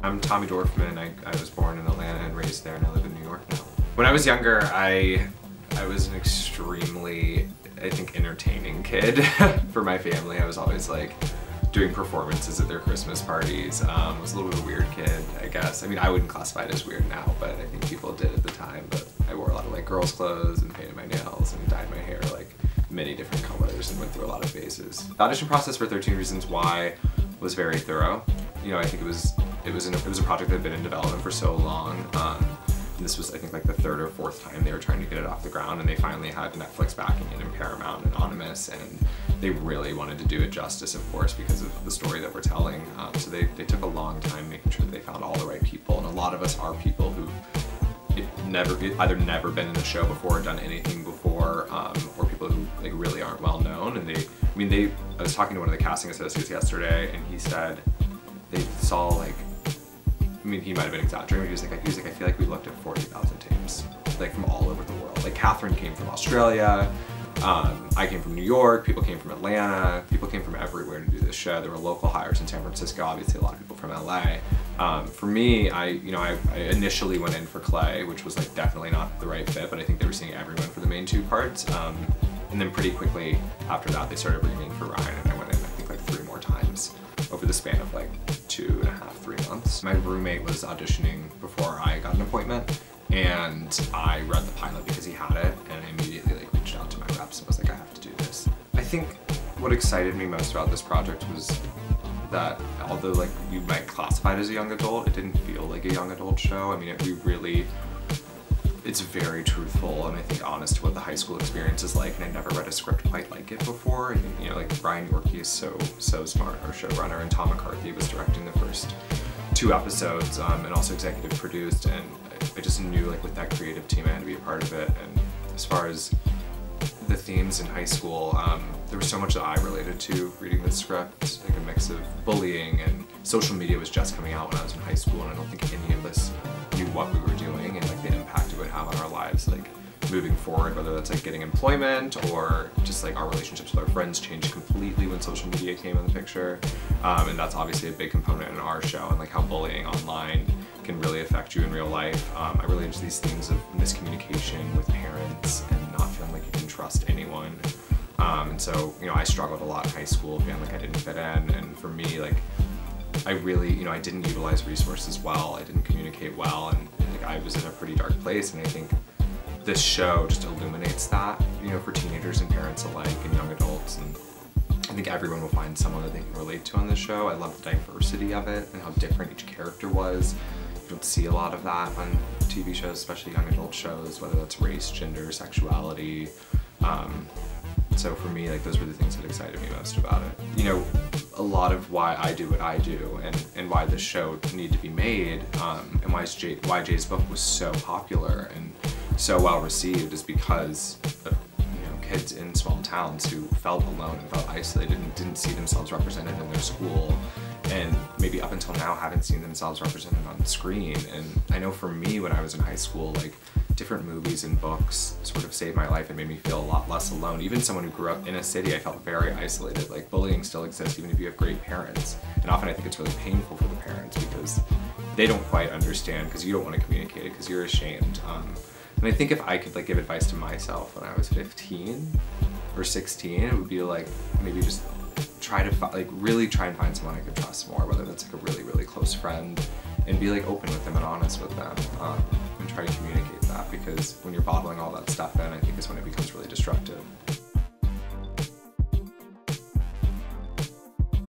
I'm Tommy Dorfman. I was born in Atlanta and raised there, and I live in New York now. When I was younger, I was an extremely, I think, entertaining kid for my family. I was always like doing performances at their Christmas parties. I was a little bit of a weird kid, I guess. I mean, I wouldn't classify it as weird now, but I think people did at the time. But I wore a lot of like girls' clothes and painted my nails and dyed my hair like many different colors and went through a lot of phases. The audition process for 13 Reasons Why was very thorough. You know, I think it was a project that had been in development for so long. And this was, I think, like the third or fourth time they were trying to get it off the ground, and they finally had Netflix backing it and Paramount and Anonymous, and they really wanted to do it justice, of course, because of the story that we're telling. So they took a long time making sure that they found all the right people, and a lot of us are people who either never been in a show before or done anything before, or people who like really aren't well known. And I was talking to one of the casting associates yesterday, and he said they saw like, I mean, he might have been exaggerating, but he was like, I feel like we looked at 40,000 tapes, like from all over the world. Like Catherine came from Australia, I came from New York, people came from Atlanta, people came from everywhere to do this show. There were local hires in San Francisco, obviously a lot of people from LA. For me, I initially went in for Clay, which was like definitely not the right fit, but I think they were seeing everyone for the main two parts. And then pretty quickly after that, they started bringing me in for Ryan, and I went in, I think, like 3 more times over the span of like 2.5, 3 months. My roommate was auditioning before I got an appointment, and I read the pilot because he had it, and I immediately like reached out to my reps and was like, I have to do this. I think what excited me most about this project was that although like you might classify it as a young adult, it didn't feel like a young adult show. I mean, it's very truthful and I think honest to what the high school experience is like, and I never read a script quite like it before. I think, you know, like Brian Yorkie is so smart, our showrunner, and Tom McCarthy was directing the first 2 episodes and also executive produced, and I just knew like with that creative team I had to be a part of it. And as far as the themes in high school, there was so much that I related to reading the script, like a mix of bullying, and social media was just coming out when I was in high school, and I don't think any of us knew what we were doing and like the impact it would have on our lives, like moving forward, whether that's like getting employment or just like our relationships with our friends changed completely when social media came in the picture. And that's obviously a big component in our show, and like how bullying online can really affect you in real life. I related to these themes of miscommunication with parents and not feeling like you can trust anyone. And so, you know, I struggled a lot in high school, feeling like I didn't fit in, and for me, like, I really, you know, I didn't utilize resources well, I didn't communicate well, and like I was in a pretty dark place, and I think this show just illuminates that, you know, for teenagers and parents alike and young adults, and I think everyone will find someone that they can relate to on this show. I love the diversity of it and how different each character was. You don't see a lot of that on TV shows, especially young adult shows, whether that's race, gender, sexuality. So for me, like, those were the things that excited me most about it. You know, a lot of why I do what I do and why this show needed to be made, and why Jay's book was so popular and so well received is because of, you know, kids in small towns who felt alone and felt isolated and didn't see themselves represented in their school, and maybe up until now haven't seen themselves represented on screen. And I know for me, when I was in high school, like, different movies and books sort of saved my life and made me feel a lot less alone. Even someone who grew up in a city, I felt very isolated. Like, bullying still exists even if you have great parents. And often I think it's really painful for the parents because they don't quite understand, because you don't want to communicate it because you're ashamed. And I think if I could like give advice to myself when I was 15 or 16, it would be like, maybe just try to really try and find someone I could trust more, whether that's like a really, really close friend, and be like open with them and honest with them, and try to communicate that, because when you're bottling all that stuff in, I think is when it becomes really destructive.